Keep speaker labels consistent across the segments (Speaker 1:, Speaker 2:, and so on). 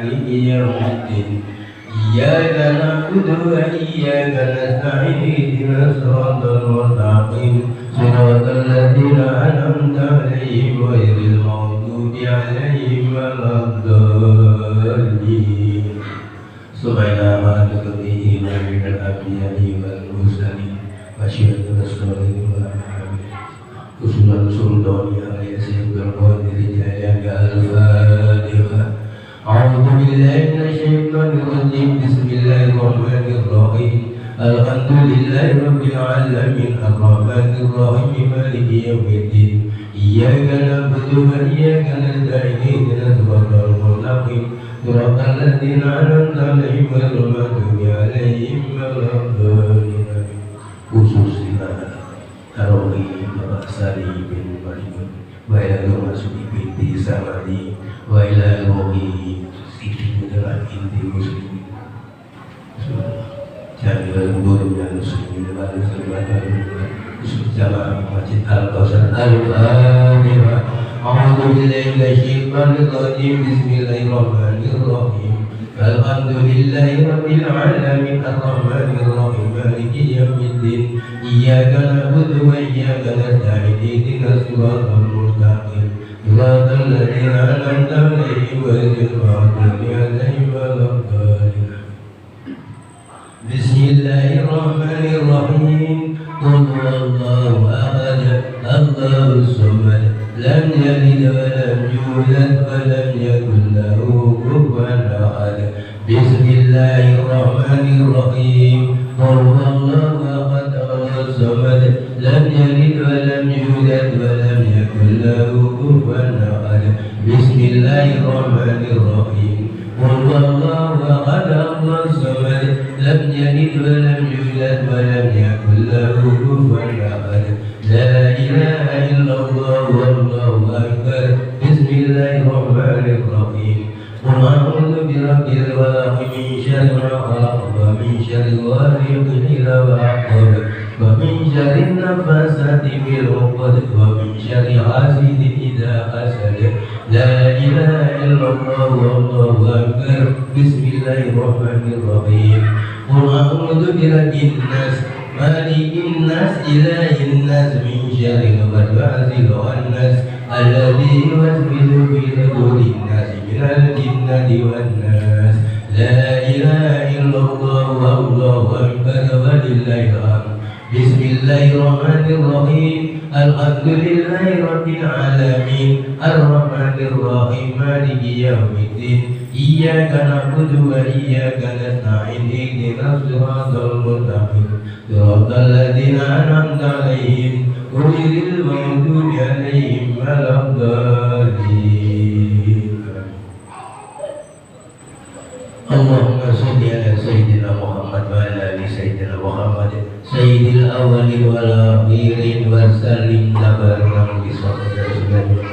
Speaker 1: مالك يوم الدين إياك نعبد وإياك نستعين اهدنا الصراط المستقيم صراط الذين أنعمت عليهم غير المغضوب عليهم ولا الضالين سبحان ما تقضيه من الأنبياء والمرسلين وأشهد أن لا إله إلا الله Usulan sultani alaihi sayyidul qadir jaya al-fatihah A'udhu billahi minasyaitonir rajim Bismillahirrahmanirrahim Alhamdulillahi rabbil alamin Ar-rahmanir rahim maliki yaumiddin Iyyaka na'budu wa iyyaka nasta'in ihdinas siratal mustaqim siratal ladzina an'amta 'alaihim ghairil maghdubi 'alaihim waladdallin Khususnya Tarawih Bapak Sari bin Malimun wa ila Masudi binti Samadi wa ila Rohi Siti Mudalah binti Muslimin Jami'al Guru dan Muslimin wa Usul Jamaah Masjid Al-Qasar Al-Fatihah A'udhu billahi minasyaitonir rajim Bismillahirrahmanirrahim Alhamdulillahi rabbil alamin Ar-rahmanir rahim Maliki yaumiddin Iyyaka na'budu wa iyyaka nasta'in ihdinas siratal mustaqim siratal ladzina an'amta 'alaihim ghairil maghdubi 'alaihim waladdallin Bismillahirrahmanirrahim Qul huwallahu ahad Allahus samad lam yalid wa lam yulad wa lam yakul lahu kufuwan ahad Bismillahirrahmanirrahim Qul huwallahu ahad Allahus samad lam yalid wa lam yulad wa lam yakul lahu kufuwan ahad Bismillahirrahmanirrahim Qul huwallahu ahad Allahus samad lam yalid wa lam yulad wa lam yakul lahu kufuwan ahad La ilaha illallah wallahu akbar Bismillahirrahmanirrahim Qul a'udzu birabbil falaq min syarri ma khalaq wa min syarri ghasiqin idza waqab wa min syarri naffasati fil 'uqad wa min syarri hasidin idza hasad La ilaha illallah wallahu akbar Bismillahirrahmanirrahim Qul a'udzu birabbin nas malikin nas ilahin nas min syarril waswasil khannas alladzi yuwaswisu fi sudurin nas minal jinnati wan nas La ilaha illallah wallahu akbar walillahil hamd Bismillahirrahmanirrahim Alhamdulillahi rabbil alamin Ar-rahmanir rahim maliki yaumiddin Iyyaka na'budu wa iyyaka nasta'in ihdinas siratal mustaqim siratal ladzina an'amta 'alaihim ghairil maghdubi 'alaihim waladdallin Allahumma shalli ala sayyidina Muhammad wa ala ali sayyidina Muhammad sayyidil awwalin wal akhirin wa sallim tabaraka bi sallallahu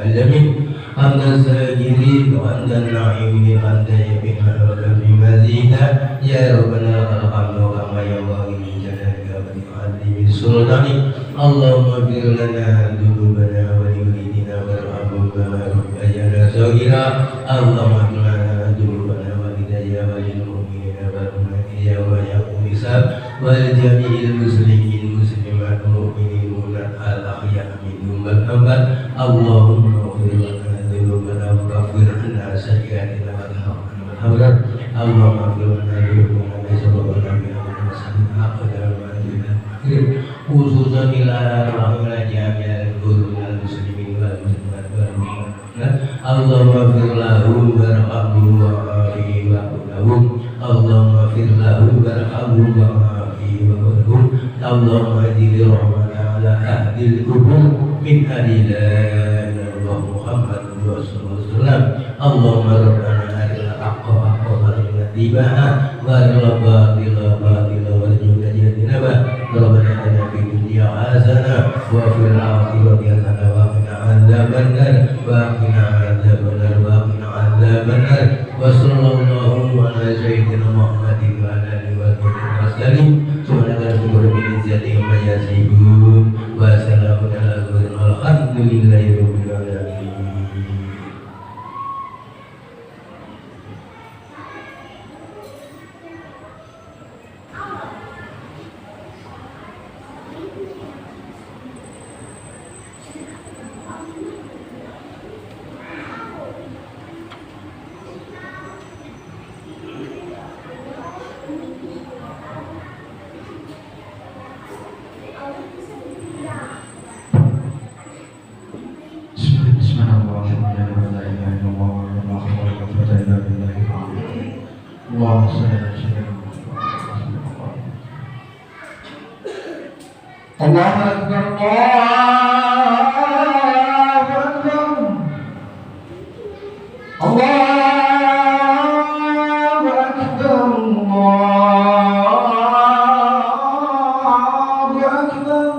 Speaker 1: alamin hamdan sajidin wa hamdan na'imin hamdan yabina wa bi mazida ya rabbana alhamdu kama yanbaghi min jalalika wa li'azimi sultani Allahumma ighfir lana dhunubana wa li walidina warhamhuma rabbayana saghira Allahumma ighfir lana dhunubana wa lidayya wa lil mu'minina wal mu'minat wa yaqum hisab wal jami'il muslimin muslimat mu'minin al ahya minhum wal amwat Allahumma ighfir lana dhunubana wa kaffir 'anna sayyi'atina wa tahawwal hawlan Allahumma ighfir lana dhunubana wa sabbana bi amsalina aqdar wa adina khususan ila rahmana jami'al qulubul muslimin wal muslimat wal mu'minat Allahumma ighfir lahum warhamhum wa'afi wa'udahum Allahumma ighfir lahum warhamhum wa'afi wa'udahum Allahumma hadi rahmana ala ahlil qubur min ahli la ilaha illallah Muhammadun rasulullah Allahumma rabbana arina haqqa haqqa warina tibaha warina batila batila warina jadinaba Rabbana atina fid dunya hasanah wa fil akhirati hasanah wa qina adzabannar wa qina adzabannar wa qina adzabannar wa sallallahu ala sayyidina Muhammadin wa ala alihi wa sahbihi subhanaka rabbil izzati amma yasifun wa salamun ala mursalin alhamdulillahi rabbil alamin
Speaker 2: اللهم صل على سيدنا الله أكبر الله أكبر الله أكبر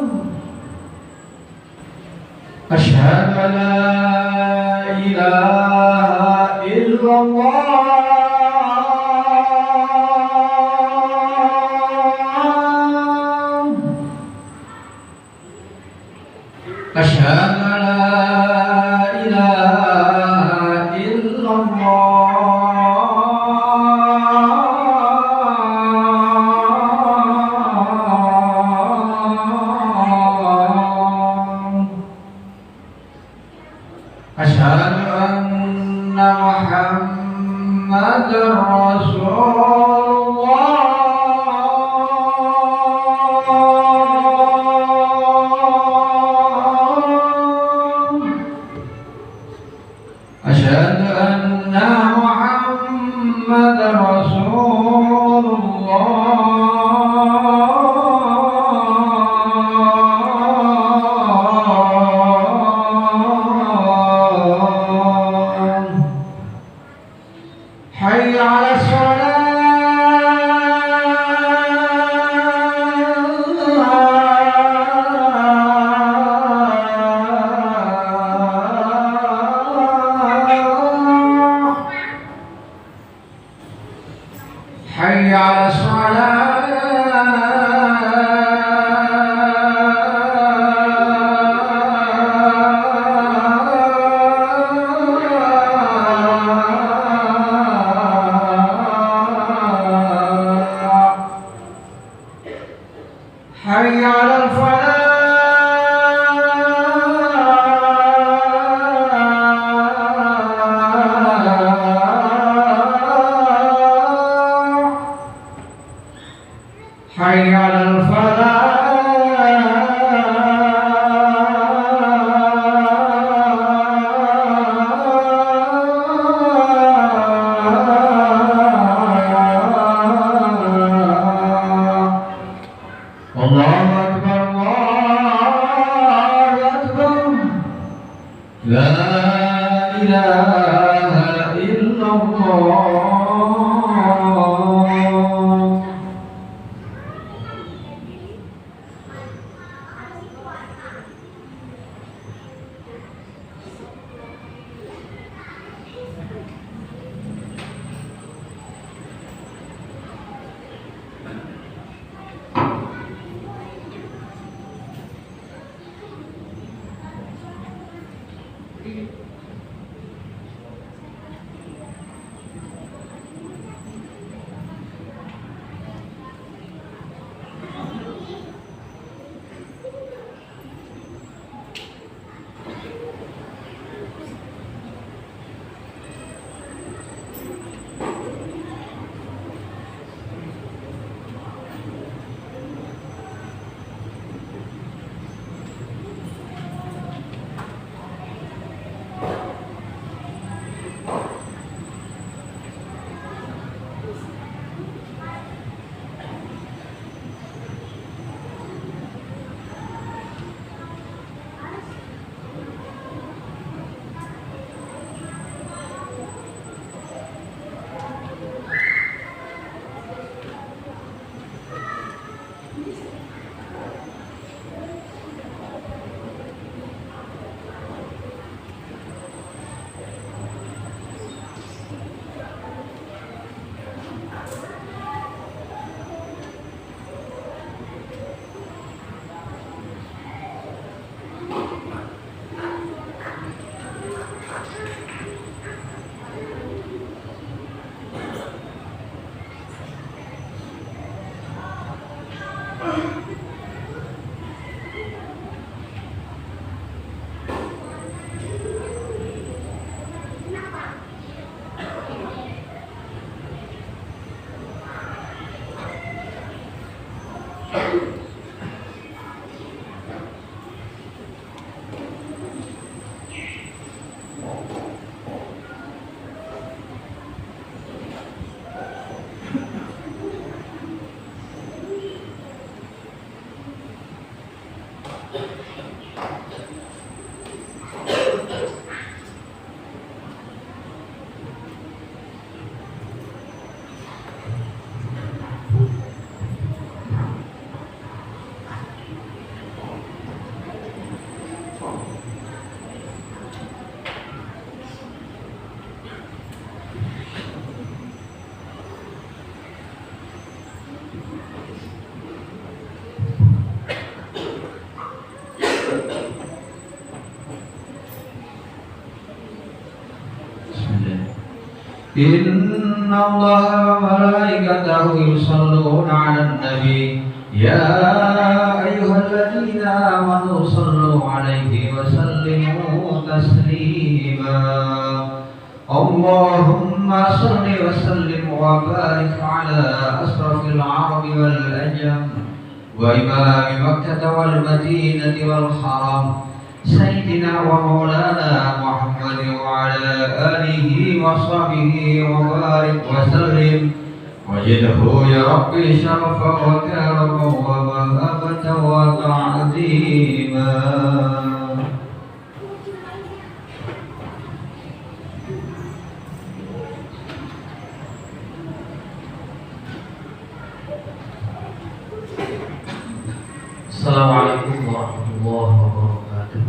Speaker 2: أشهد أن لا إله إلا الله أشهد أن لا إله إلا الله أشهد أن محمدا رسول الله أشهد أن محمدا رسول الله حي على الصلاة حي على الصلاة حي على الفلاح حي على الفلاح الله أكبر الله أكبر لا إله إلا الله إن الله وملائكته يصلون على النبي يا أيها الذين آمنوا صلوا عليه وسلموا تسليما اللهم صل وسلم وبارك على أشرف العرب والأجم وإمام مكة والمدينة والحرم سيدنا ومولانا محمد وعلى آله وصحبه وبارك وسلم وجده يا ربي شرفا وكرما ومهابة وتعظيما.
Speaker 3: Assalamualaikum warahmatullahi wabarakatuh.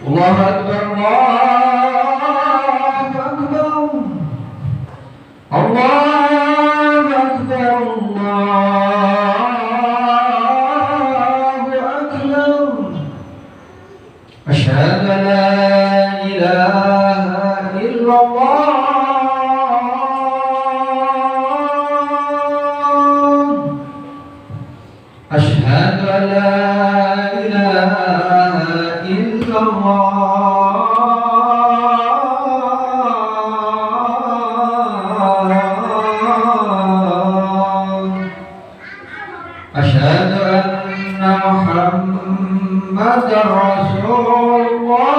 Speaker 2: Allahu Akbar, Allahu Akbar, Allahu Akbar, Allahu Akbar. Asyhadu an la ilaha illallah. أشهد أن لا إله إلا الله أشهد أن محمدا رسول الله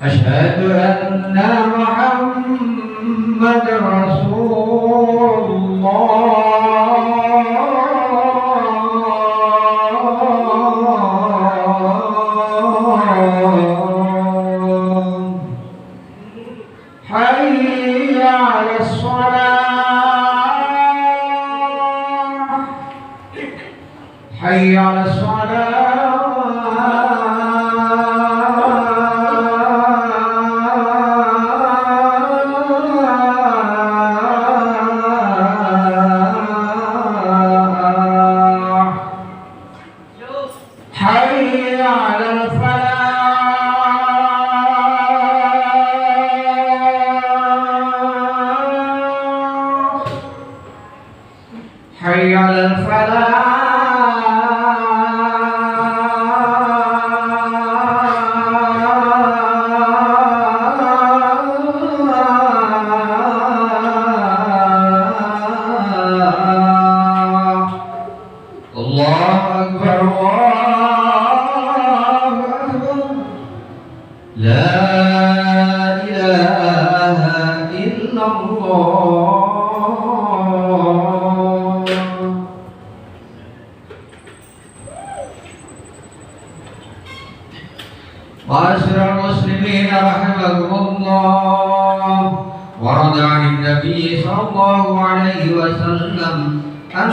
Speaker 2: أشهد أن محمد رسول الله حي على الصلاة حي على حي على الفلاح حي على الفلاح. الله أكبر الله أكبر لا إله إلا الله. معاشر المسلمين رحمكم الله ورد عن النبي صلى الله عليه وسلم أن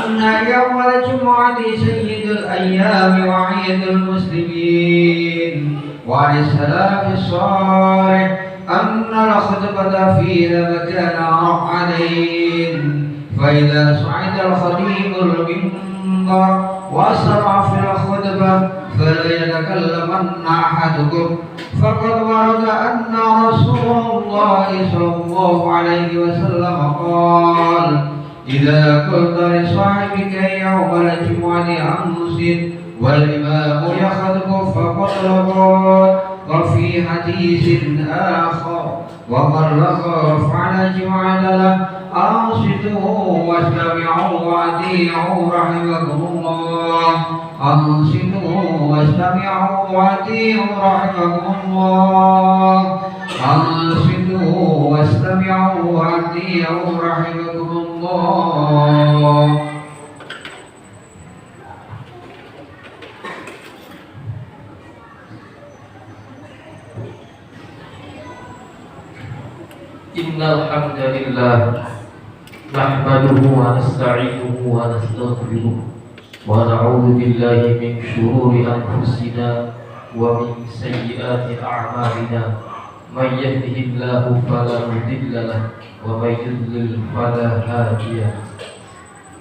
Speaker 2: يوم الجمعة سيد الأيام وعيد المسلمين وعن السلف الصالح أن الخطبة فيها مكان رفعتين فإذا صعد الخطيب المنبر وأسرع في الخطبة فلا يتكلمن أحدكم فقد ورد أن رسول الله صلى الله عليه وسلم قال إذا قلت لصاحبك يوم الجمعة أنصت والإمام يخطب فقد لغت. وفي حديث آخر ومن رغب على جمعة له أنصتوا واستمعوا وأطيعوا رحمكم الله أنصتوا واستمعوا وأطيعوا رحمكم الله أنصتوا واستمعوا وأطيعوا رحمكم الله.
Speaker 3: Innal hamdalillah nahmaduhu wa nasta'inuhu wa nastaghfiruh wa na'udzu billahi min shururi anfusina wa min sayyiati a'malina may yahdihillahu fala mudilla lahu wa may yudlil fala hadiya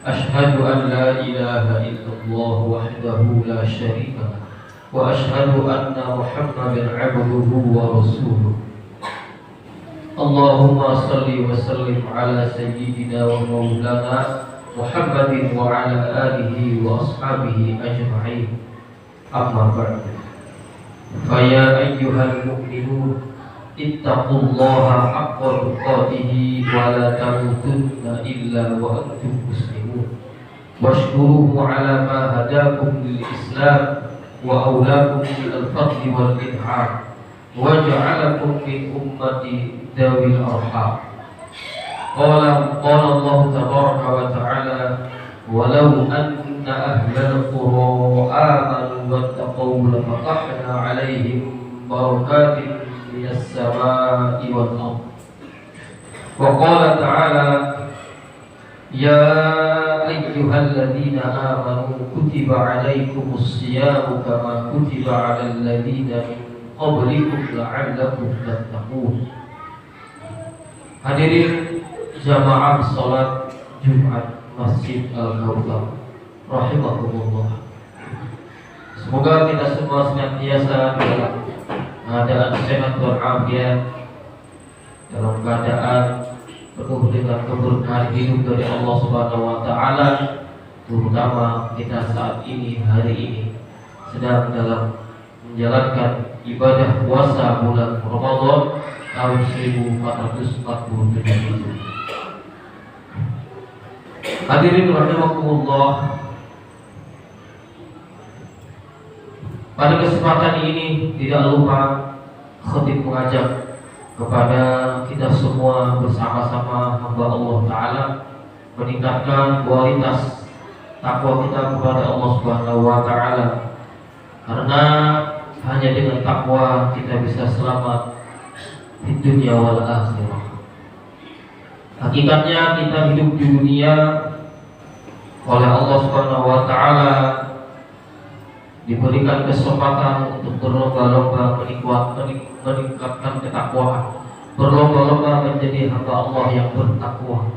Speaker 3: lahu أشهد أن لا إله إلا الله وحده لا شريك له وأشهد أن محمدا عبده ورسوله اللهم صل وسلم على سيدنا ومولانا محمد وعلى آله وأصحابه أجمعين أما بعد فيا أيها المؤمنون اتقوا الله حق تقاته ولا تموتن إلا وأنتم مسلمون واشكروه على ما هداكم للإسلام وأولاكم بالفضل والإنعام وجعلكم من أمة ذوي الأرحام قال الله تبارك وتعالى ولو أن أهل القرى آمنوا واتقوا لفتحنا عليهم بركات من السماء والأرض وقال تعالى يا أيها الذين آمنوا كتب عليكم الصيام كما كتب على الذين من qablikum la'allakum tattaqun. Hadirin jamaah salat Jumat Masjid Al-Kautsar rahimakumullah. Semoga kita semua senantiasa dalam keadaan sehat walafiat, dalam keadaan penuh dengan keberkahan hidup dari Allah Subhanahu wa taala, terutama kita saat ini hari ini sedang dalam menjalankan ibadah puasa bulan Ramadan tahun 1447 Hijriah. Hadirin rahimakumullah, pada kesempatan ini tidak lupa khatib mengajak kepada kita semua bersama-sama hamba Allah Ta'ala meningkatkan kualitas takwa kita kepada Allah Subhanahu wa Ta'ala, karena hanya dengan takwa kita bisa selamat di dunia wal akhirah. Hakikatnya kita hidup di dunia oleh Allah Subhanahu wa taala diberikan kesempatan untuk berlomba-lomba meningkatkan ketakwaan, berlomba-lomba menjadi hamba Allah yang bertakwa.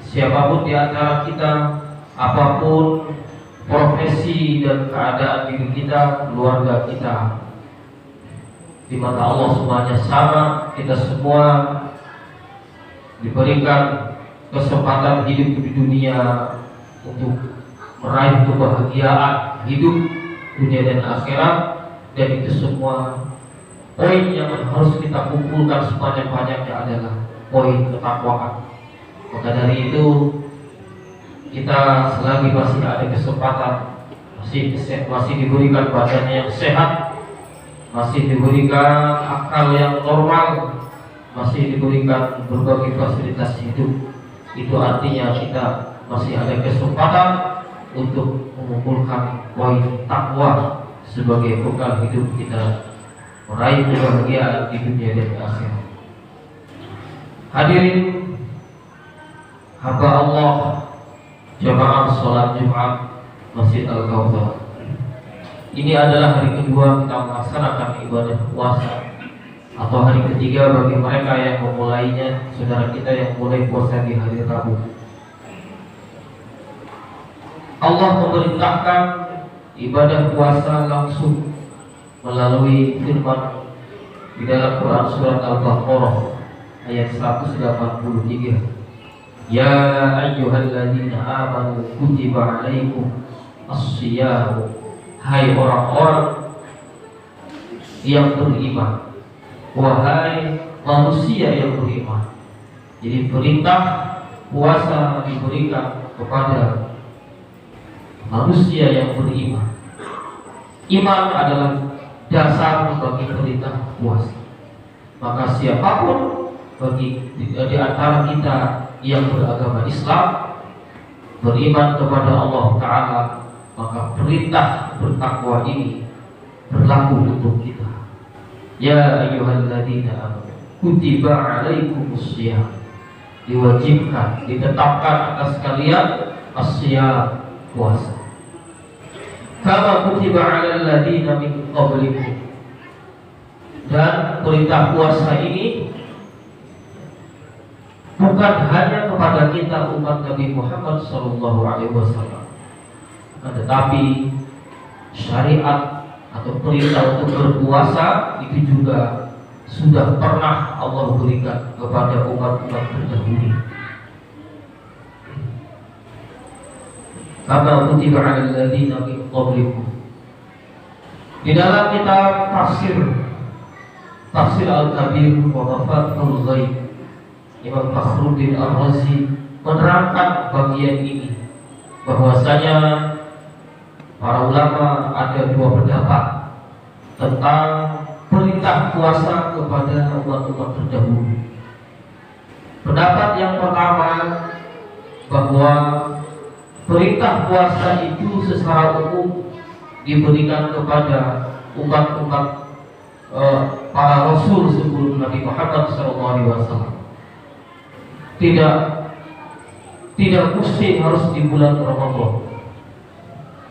Speaker 3: Siapapun di antara kita, apapun profesi dan keadaan diri kita, keluarga kita, di mata Allah semuanya sama. Kita semua diberikan kesempatan hidup di dunia untuk meraih kebahagiaan hidup dunia dan akhirat, dan itu semua poin yang harus kita kumpulkan sebanyak-banyaknya adalah poin ketakwaan. Maka dari itu kita selagi masih ada kesempatan, masih diberikan badan yang sehat, masih diberikan akal yang normal, masih diberikan berbagai fasilitas hidup, itu artinya kita masih ada kesempatan untuk mengumpulkan poin takwa sebagai bekal hidup kita meraih kebahagiaan di dunia dan akhirat. Hadirin hamba Allah, jamaah sholat Jumat Masjid Al-Kautsar, ini adalah hari kedua kita melaksanakan ibadah puasa, atau hari ketiga bagi mereka yang memulainya, saudara kita yang mulai puasa di hari Rabu. Allah memerintahkan ibadah puasa langsung melalui firman di dalam Quran surat Al-Baqarah ayat 183. Ya ayyuhalladzina amanu kutiba alaikum as-siyam. Hai orang-orang yang beriman, wahai manusia yang beriman. Jadi perintah puasa diberikan kepada manusia yang beriman. Iman adalah dasar bagi perintah puasa. Maka siapapun di antara kita yang beragama Islam, beriman kepada Allah Ta'ala, maka perintah bertakwa ini berlaku untuk kita. Ya ayyuhalladzina amanu kutiba alaikumussyam, diwajibkan, ditetapkan atas kalian as-syam, puasa. Kama kutiba alal ladzina min qablikum, dan perintah puasa ini bukan hanya kepada kita umat Nabi Muhammad SAW, tetapi syariat atau perintah untuk berpuasa itu juga sudah pernah Allah berikan kepada umat-umat terdahulu. Kama kutiba 'alal ladzina min qablikum. Di dalam kitab Tafsir Al-Kabir wa Mafatihul Ghaib, Imam Fakhruddin Ar-Razi menerangkan bagian ini, bahwasanya para ulama ada dua pendapat tentang perintah puasa kepada umat-umat terdahulu. Pendapat yang pertama, bahwa perintah puasa itu secara umum diberikan kepada umat-umat para rasul sebelum Nabi Muhammad SAW. Tidak mesti harus di bulan Ramadan.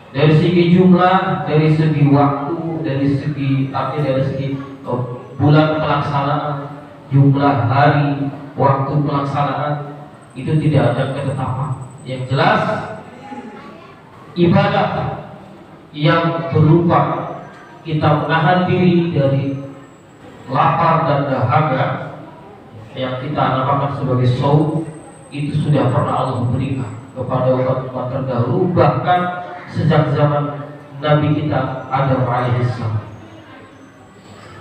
Speaker 3: Dari segi jumlah, dari segi waktu, dari segi bulan pelaksanaan, jumlah hari, waktu pelaksanaan, itu tidak ada ketetapan. Yang jelas, ibadah yang berupa kita menahan diri dari lapar dan dahaga, yang kita namakan sebagai shaum, itu sudah pernah Allah berikan kepada umat-umat terdahulu, bahkan sejak zaman Nabi kita Adam alaihissalam.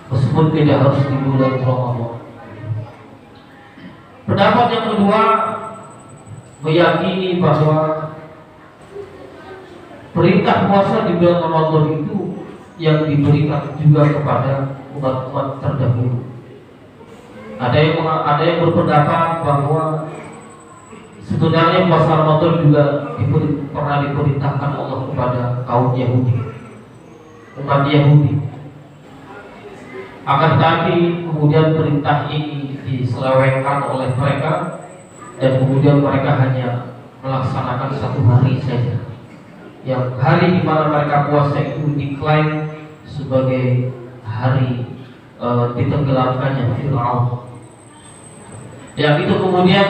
Speaker 3: Meskipun tidak harus di bulan Ramadan. Pendapat yang kedua meyakini bahwa perintah puasa di bulan Ramadan itu yang diberikan juga kepada umat-umat terdahulu. Ada yang berpendapat bahwa sebenarnya puasa Ramadan juga pernah diperintahkan Allah kepada kaum Yahudi, umat Yahudi. Akan tetapi kemudian perintah ini diselewengkan oleh mereka, dan kemudian mereka hanya melaksanakan satu hari saja, yang hari di mana mereka puasa itu diklaim sebagai hari ditenggelamkannya Fir'aun. Yang itu kemudian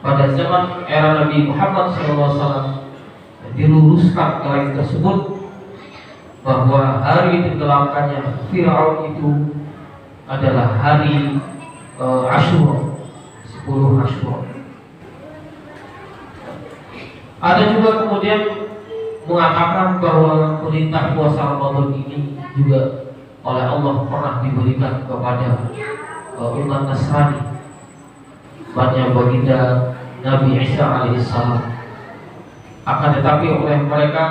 Speaker 3: pada zaman era Nabi Muhammad SAW diluruskan klaim tersebut, bahwa hari ditenggelamkannya Fir'aun itu adalah hari Asyura, 10 Asyura. Ada juga kemudian mengatakan bahwa perintah puasa Ramadan ini juga oleh Allah pernah diberikan kepada umat Nasrani, banyak baginda Nabi Isa alaihissalam. Akan tetapi oleh mereka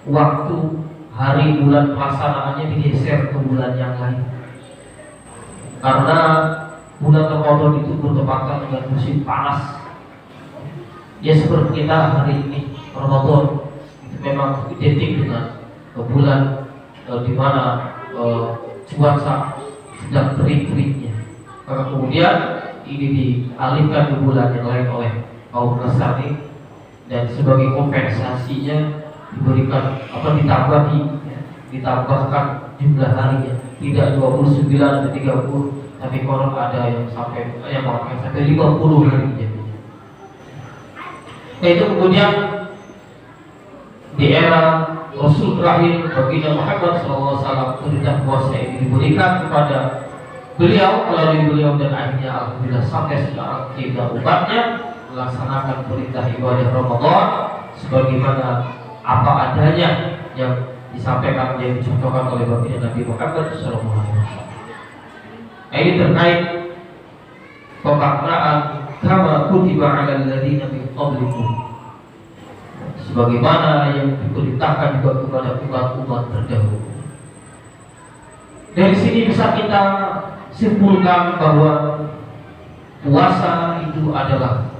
Speaker 3: waktu, hari, bulan pelaksanaannya digeser ke bulan yang lain, karena bulan Ramadan itu bertepatan dengan musim panas. Ya seperti kita hari ini, Ramadan itu memang identik dengan bulan di mana cuaca sedang terik-teriknya. Maka kemudian ini dialihkan ke bulan yang lain oleh kaum Nasrani, dan sebagai kompensasinya diberikan ditambahkan jumlah harinya, tidak 29 atau 30, tapi konon ada yang sampai 50 harinya. Itu kemudian di era Rasul terakhir baginda Muhammad SAW, perintah puasa ini diberikan kepada beliau, melalui beliau, dan akhirnya alhamdulillah sampai sekarang kita umatnya melaksanakan perintah ibadah Ramadan sebagaimana apa adanya yang disampaikan, yang dicontohkan oleh baginda Nabi Muhammad SAW. Ini terkait pemaknaan kama kutiba 'alal ladzina min qablikum, sebagaimana yang diperintahkan juga kepada umat-umat terdahulu. Dari sini bisa kita simpulkan bahwa puasa itu adalah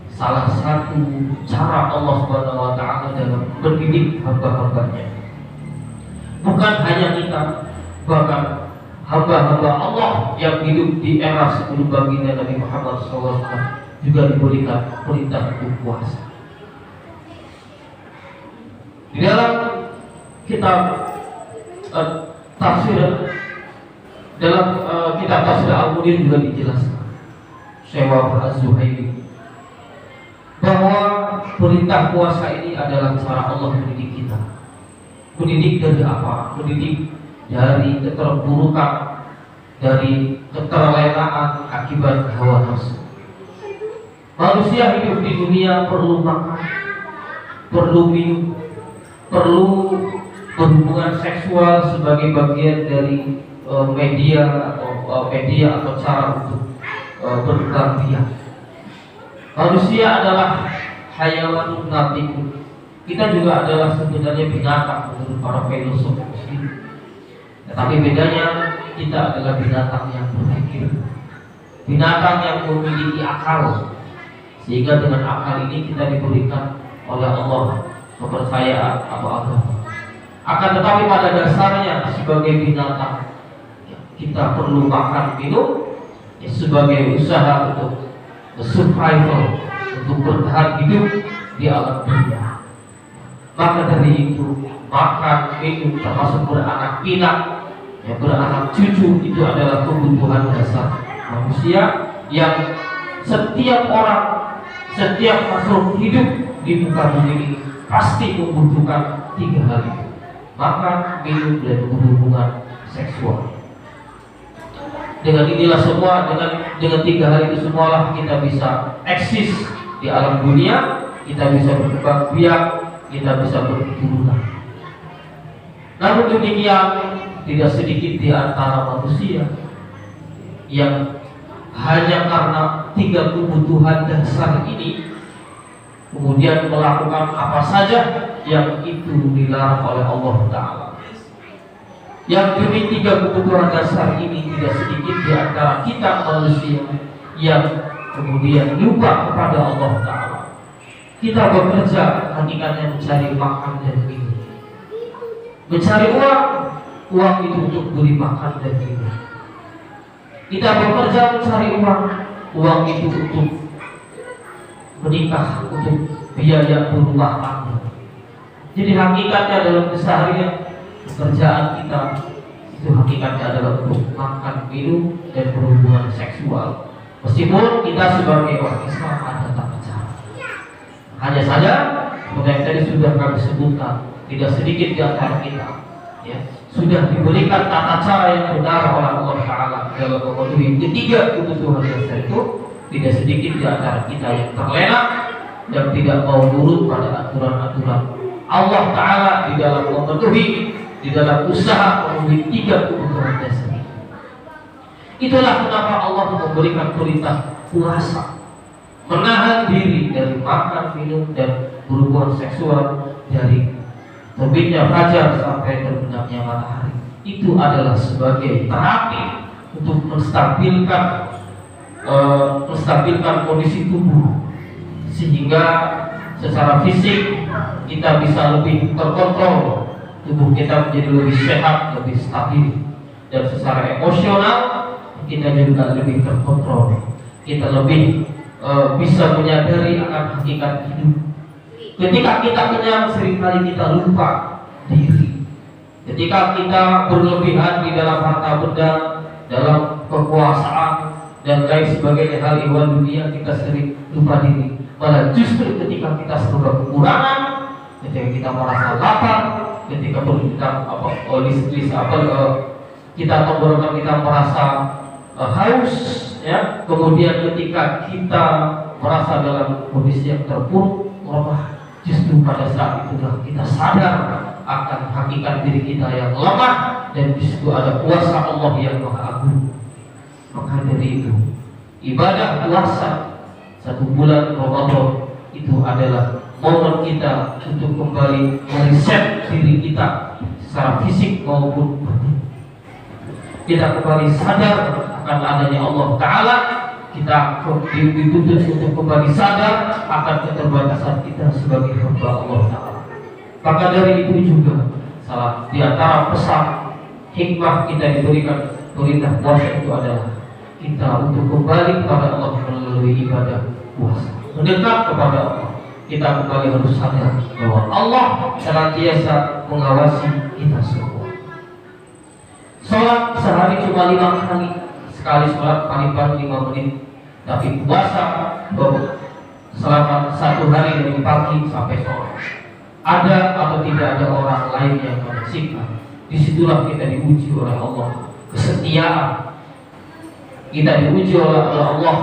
Speaker 3: salah satu cara Allah Subhanahu wa taala dalam mendidik hamba-hambanya. Bukan hanya kita, bahkan hamba-hamba Allah yang hidup di era sebelum baginda Nabi Muhammad SAW juga diberikan perintah untuk puasa. Di dalam kitab tafsir Al-Munir juga dijelaskan Syekh Az-Zuhaili, bahwa perintah puasa ini adalah cara Allah mendidik kita. Mendidik dari apa? Mendidik dari keterburukan, dari keterlenaan akibat hawa nafsu. Manusia hidup di dunia perlu makan, perlu minum, perlu berhubungan seksual sebagai bagian dari media atau cara untuk berkembang biak. Manusia adalah hayawanun natiqun. Kita juga adalah sebenarnya binatang menurut para filosof muslim. Tetapi bedanya kita adalah binatang yang berpikir, binatang yang memiliki akal. Sehingga dengan akal ini kita diberikan oleh Allah kepercayaan atau agama. Akan tetapi pada dasarnya sebagai binatang kita perlu makan minum sebagai usaha untuk survival, untuk bertahan hidup di alam dunia. Maka dari itu makan minum termasuk beranak pinak, beranak cucu itu adalah kebutuhan dasar manusia yang setiap orang, setiap makhluk hidup di muka bumi ini pasti membutuhkan 3 hal itu: makan, minum, dan berhubungan seksual. Dengan inilah semua, dengan 3 hal itu semualah kita bisa eksis di alam dunia, kita bisa berkembang biak, kita bisa berketurunan. Namun demikian, tidak sedikit di antara manusia yang hanya karena 3 kebutuhan dasar ini kemudian melakukan apa saja yang itu dilarang oleh Allah Ta'ala. Yang demi 3 kebutuhan dasar ini tidak sedikit di antara kita manusia yang kemudian lupa kepada Allah Ta'ala. Kita bekerja hakikatnya mencari makan dan minum, mencari uang itu untuk beli makan dan minum. Kita bekerja mencari uang itu untuk menikah, untuk biaya berumah tangga. Jadi hakikatnya dalam keseharian pekerjaan kita itu hakikatnya adalah untuk makan, minum, dan berhubungan seksual. Meskipun kita sebagai orang Islam ada tata cara. Hanya saja seperti yang tadi sudah kami sebutkan, tidak sedikit di antara kita sudah diberikan tata cara yang benar oleh Allah Ta'ala dalam memenuhi 3 kebutuhan dasar itu. Tidak sedikit di antara kita yang terlena dan tidak mau nurut pada aturan-aturan Allah Ta'ala di dalam memenuhi, di dalam usaha memenuhi 3 kebutuhan dasar. Itulah kenapa Allah memberikan perintah puasa, menahan diri dari makan, minum, dan berhubungan seksual dari terbitnya fajar sampai terbenamnya matahari. Itu adalah sebagai terapi untuk menstabilkan kondisi tubuh, sehingga secara fisik kita bisa lebih terkontrol, tubuh kita menjadi lebih sehat, lebih stabil, dan secara emosional kita juga lebih terkontrol. Kita lebih bisa menyadari akan hakikat hidup. Ketika kita kenyang, seringkali kita lupa diri. Ketika kita berlebihan di dalam harta benda, dalam kekuasaan dan lain sebagainya hal ihwal dunia, kita sering lupa diri. Malah justru ketika kita serba kekurangan, ketika kita merasa lapar, ketika kita tenggorokan kita merasa haus, kemudian ketika kita merasa dalam kondisi yang terpuruk, lemah, justru pada saat itulah kita sadar akan hakikat diri kita yang lemah, dan disitu ada kuasa Allah yang Maha Agung. Maka dari itu, ibadah puasa 1 bulan Ramadan itu adalah momen kita untuk kembali mereset diri kita secara fisik maupun batin. Kita kembali sadar akan adanya Allah Ta'ala. Kita dituntut untuk kembali sadar akan keterbatasan kita sebagai hamba Allah Ta'ala. Maka dari itu juga salah di antara pesan hikmah kita diberikan perintah puasa itu adalah kita untuk kembali kepada Allah melalui ibadah puasa, mendekat kepada Allah. Kita kembali harus sadar bahwa Allah senantiasa mengawasi kita semua. Sholat sehari cuma 5 kali, sekali sholat paling 5 menit. tapi puasa selama 1 hari dari pagi sampai sore. Ada atau tidak ada orang lain yang menyaksikan. Disitulah kita diuji oleh Allah kesetiaan. Kita diuji oleh Allah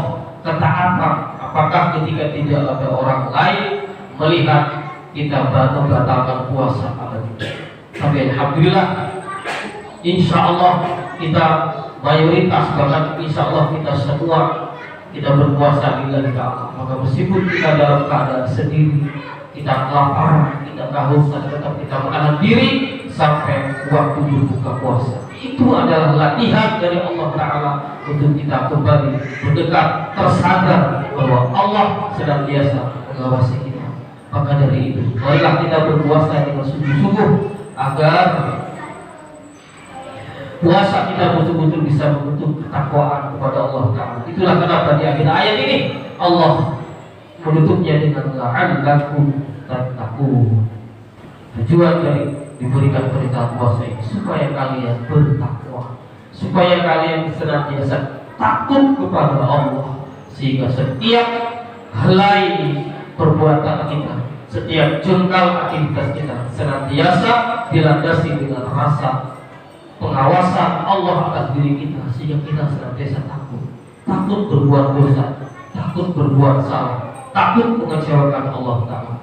Speaker 3: ketaatan. Apakah ketika tidak ada orang lain melihat kita membatalkan puasa atau tidak? Tapi alhamdulillah, insya Allah kita mayoritas, bahkan insya Allah kita semua kita berpuasa lillahi ta'ala. Maka meskipun kita dalam keadaan sendiri, kita kelaparan, kita kehausan, tetap kita menahan diri sampai waktu berbuka puasa. Itu adalah latihan dari Allah Ta'ala untuk kita kembali mendekat, tersadar bahwa Allah senantiasa mengawasi kita. Maka dari itu, marilah kita berpuasa dengan sungguh-sungguh agar puasa kita betul-betul bisa membentuk ketakwaan kepada Allah Ta'ala. Itulah kenapa di akhir ayat ini Allah menutupnya dengan la'allakum tattaqun. Tujuan dari diberikan perintah puasa ini supaya kalian bertakwa, supaya kalian senantiasa takut kepada Allah, sehingga setiap helai perbuatan kita, setiap jengkal aktivitas kita senantiasa dilandasi dengan rasa pengawasan Allah atas diri kita, sehingga kita senantiasa takut berbuat dosa, takut berbuat salah, takut mengecewakan Allah Ta'ala.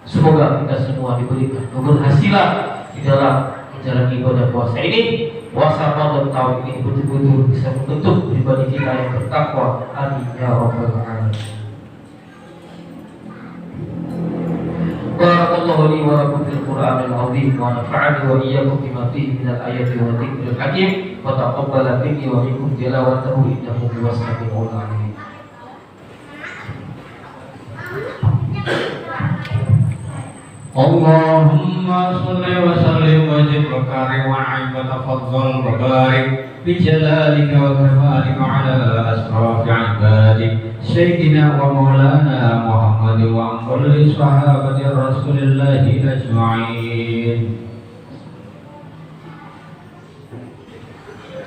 Speaker 3: Semoga kita semua diberikan keberhasilan di dalam menjalani ibadah puasa ini. Puasa Ramadan tahun ini betul-betul bisa membentuk pribadi kita yang bertakwa. Amin ya rabbal alamin. Barakallahu li wa lakum fil Qur'anil azim wa nafa'ani wa iyyakum bima fihi minal ayati wa dzikril hakim wa taqabbala minni wa minkum tilawatahu innahu huwas samiul alim.
Speaker 2: Allahumma salli wa sallim wa zid wa karim wa aim wa tafaddal wa barik bi jalalika wa kamalika ala asrafi ibadik sayyidina wa maulana Muhammad wa kulli sahabati rasulillahi ajma'in.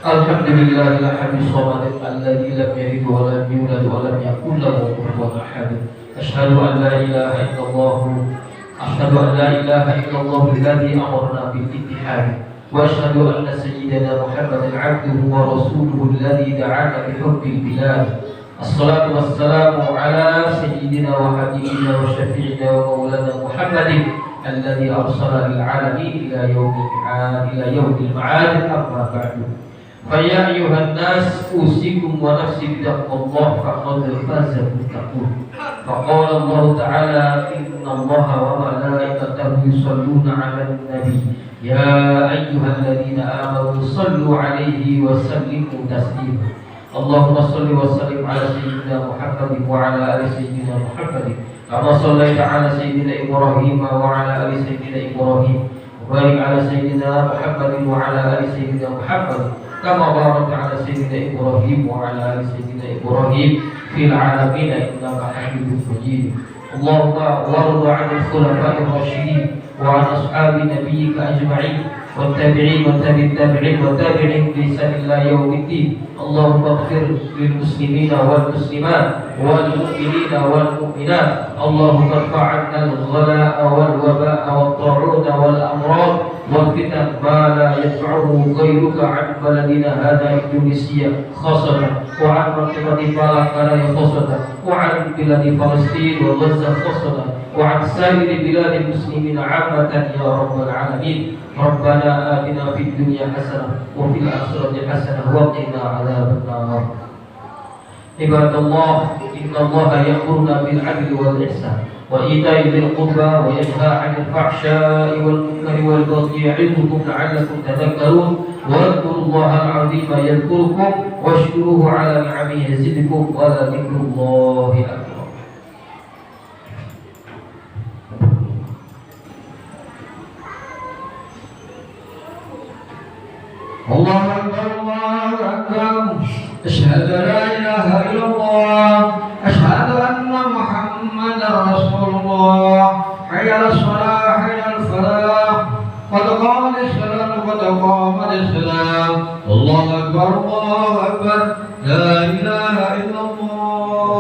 Speaker 3: Alhamdulillahil hamid shamadin alladzi lam yalid wa lam yulad wa lam yakul lahu kufuwan ahad. Asyhadu an la ilaha illallah أشهد أن لا إله إلا الله الذي أمرنا بالاتحاد وأشهد أن سيدنا محمدا عبده ورسوله الذي دعانا بحب البلاد. الصلاة والسلام على سيدنا وحبيبنا وشفيعنا ومولانا محمد الذي أرسل للعالمين إلى يوم المعاد. أما بعد، فيا أيها الناس أوصيكم ونفسي بتقوى الله فقد فاز المتقون. فقال الله تعالى إن الله وملائكته يصلون على النبي يا أيها الذين آمنوا صلوا عليه وسلموا تسليما. اللهم صل وسلم على سيدنا محمد وعلى آل سيدنا محمد كما صليت على سيدنا إبراهيم وعلى آل سيدنا إبراهيم وبارك على سيدنا محمد وعلى آل سيدنا محمد كما باركت على سيدنا إبراهيم وعلى آل سيدنا إبراهيم في العالمين إنك حميد مجيد. اللهم وارض عن الخلفاء الراشدين وعن أصحاب نبيك أجمعين والتابعين والتابعين بإحسان إلى يوم الدين. اللهم اغفر للمسلمين والمسلمات والمؤمنين والمؤمنات. اللهم ارفع عنا الغلاء والوباء والطاعون والأمراض والفتن ما لا يدفعه غيرك عن بلدنا هذا إندونيسيا خاصة وعن منطقة فلسطين خاصة وعن بلاد فلسطين وغزة خاصة وعن سائر بلاد المسلمين عامة يا رب العالمين. ربنا آتنا في الدنيا حسنة وفي الآخرة حسنة وقنا عذاب النار. عباد الله، إن الله يأمرنا بالعدل والإحسان وإيتاء ذي القربى وينهى عن الفحشاء والمنكر والبغي يعظكم لعلكم تذكرون. واذكروا الله العظيم يذكركم واشكروه على نعمه يزدكم ولذكر الله أكبر.
Speaker 2: الله أكبر الله أكبر. أشهد أن لا إله إلا الله. أشهد أن محمدا رسول الله. حي على الصلاة حي على الفلاح. قد قامت الصلاة قد قامت الصلاة. الله أكبر الله أكبر. لا إله إلا الله.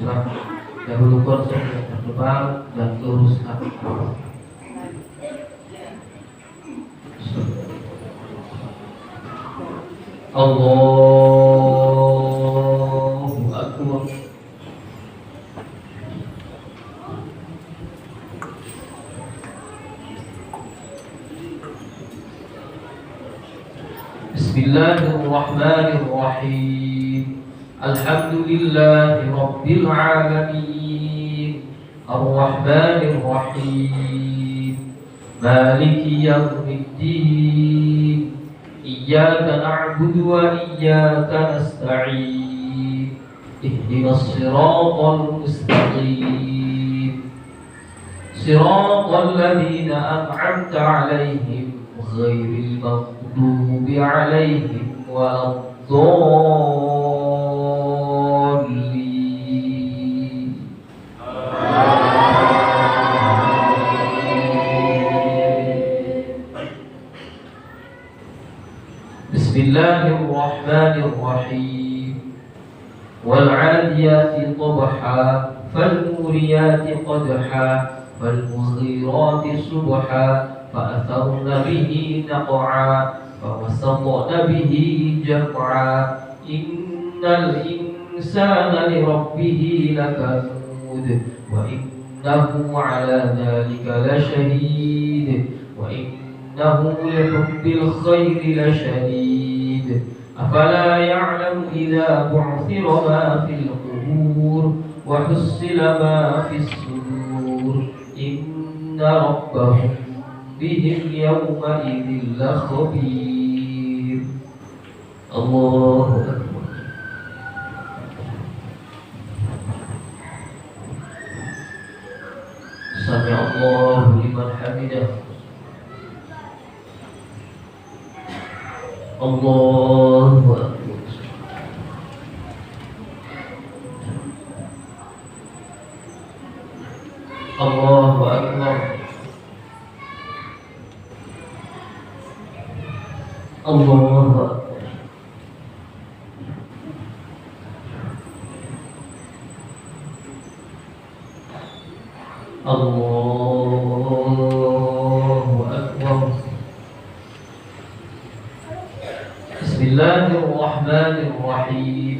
Speaker 3: musyraf. Dahulukan yang terdepan dan luruskan. Allahu Akbar. Bismillahirrahmanirrahim. Alhamdulillahi Rabbil Alamin. Ar-Rahmanir Rahim. Maliki Yawmiddin. Iyyaka na'budu wa iyyaka nasta'in. Ihdinas siratal mustaqim. Siratal ladzina an'amta 'alaihim ghairil maghdubi 'alaihim waladdallin. Bismillahirrahmanirrahim. Wal 'adiyati dhabha fal muriyati qadha fal mughirati subha fa atharna bihi naq'a fa wasatna bihi jam'a innal insana li rabbih lakanud wa innahu 'ala dhalika lashahid wa innahu li hubbil khairi lashadid. أفلا يعلم إذا بعثر ما في القبور وحصل ما في الصدور إن ربهم بهم يومئذ لخبير. الله أكبر. سمع الله لمن حمده. Allahu Akbar. Allahu Akbar. Allahu Akbar. Allahu Akbar. Bismillahirrahmanirrahim.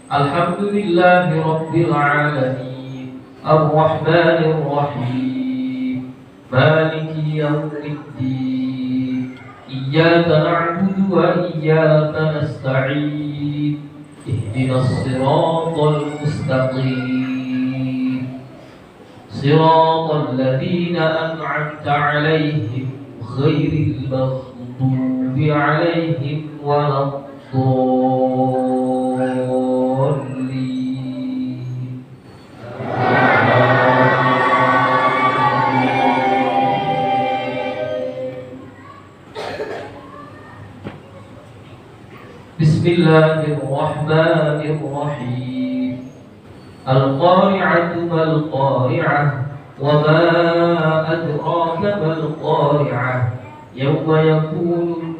Speaker 3: Alhamdulillahi Rabbil Alamin. Ar-Rahmanir Rahim. Maliki Yawmiddin. Iyyaka na'budu wa iyyaka nasta'in. Ihdinas siratal mustaqim. Siratal ladzina an'amta 'alaihim ghairil maghdubi 'alaihim waladdallin. Bismillahirrahmanirrahim. Al-qari'atu mal-qari'ah wa ma adraka mal-qari'ah. Yawma yakunu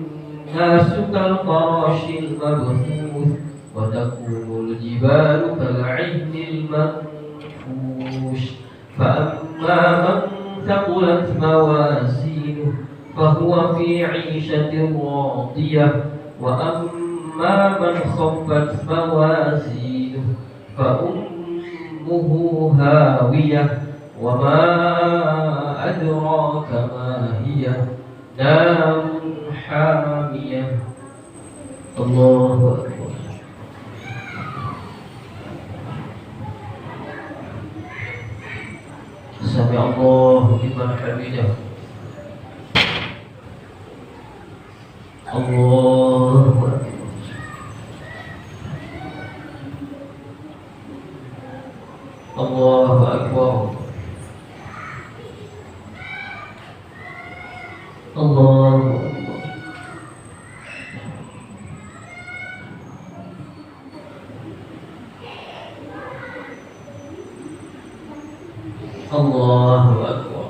Speaker 3: الناس كالفراش المبثوث وتكون الجبال كالعهن المنفوش فأما من ثقلت موازينه فهو في عيشة راضية وأما من خفت موازينه فأمه هاوية وما أدراك ما هي نار حامية. الله أكبر. سمع الله لمن حمده. الله أكبر. الله أكبر. الله أكبر. الله أكبر.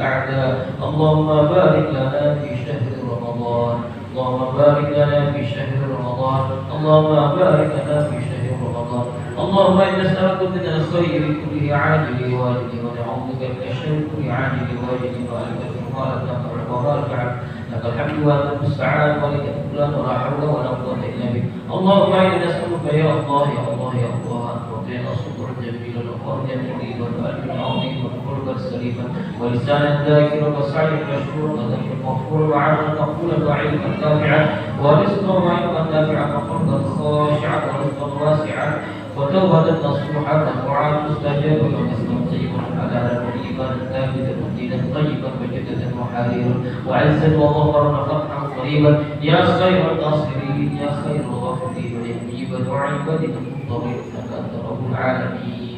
Speaker 3: الأعداء. اللهم بارك لنا في شهر رمضان، اللهم بارك لنا في شهر رمضان، اللهم بارك لنا في شهر رمضان. اللهم إنا نسألك من الخير كله عاجله واجله، ونعوذ بك من الشر كله عاجله واجله، وألك قال تنفع وبارك لك الحمد وأنت المستعان، ولك الفلان ولا حول ولا قوة إلا بك. اللهم إنا نسألك يا الله يا الله يا الله أن تعطينا الصبر الجميل والفرج الجميل والقلب العظيم والقلب السليم ولسانا ذاكرا وسعيا مشكورا وذنبا مغفورا وعملا مقبولا وعلما نافعا ورزقا وعلما نافعا وقلبا خاشعا ورزقا واسعا وتوبة نصوحا ودعاء مستجابا ورزقا طيبا حلالا طيبا ثابتا ودينا طيبا وجدة وحريرا وعزا وظهرا وفتحا قريبا يا خير الناصرين يا خير الغافرين يا مجيب دعاء عبادك المضطرين انك انت رب العالمين.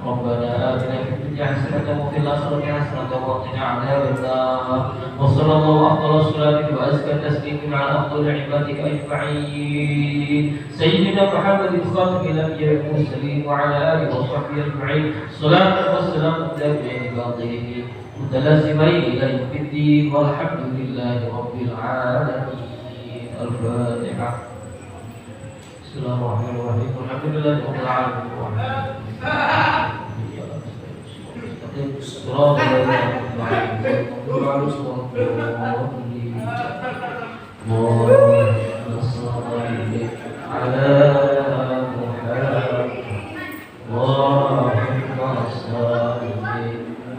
Speaker 3: ربنا آتنا في الدنيا حسنة وفي الآخرة حسنة وقنا عذاب النار. وصلى الله أفضل الصلاة وأزكى تسليم على أفضل عبادك أجمعين سيدنا محمد خاتم الأنبياء والمرسلين وعلى آله وصحبه أجمعين صلاة والسلام دائمين باطلين متلازمين إلى يوم الدين والحمد لله رب العالمين. الفاتحة. بسم الله الرحمن الرحيم الحمد لله رب العالمين صراط الذين أنعمت عليهم غير المغضوب عليهم اللهم صل على محمد اللهم صل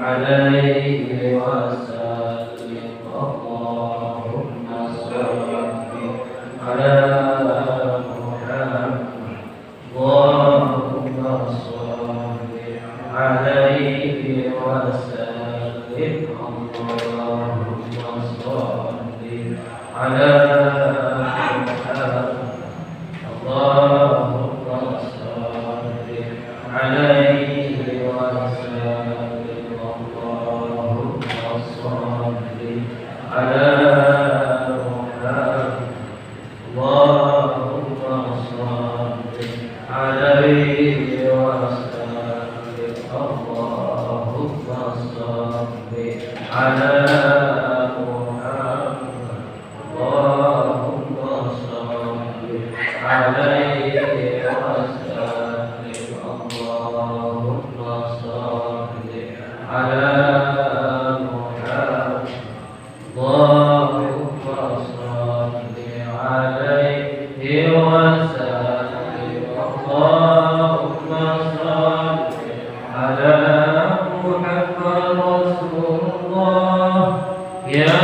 Speaker 3: عليه وسلم اللهم صل على محمد اللهم صل عليه وسلم اللهم صل على محمد اللهم صل عليه وسلم اللهم صل على محمد اللهم صل عليه وسلم اللهم صل على محمد اللهم صل عليه وسلم اللهم صل على محمد اللهم صل عليه وسلم اللهم صل على محمد رسول الله يا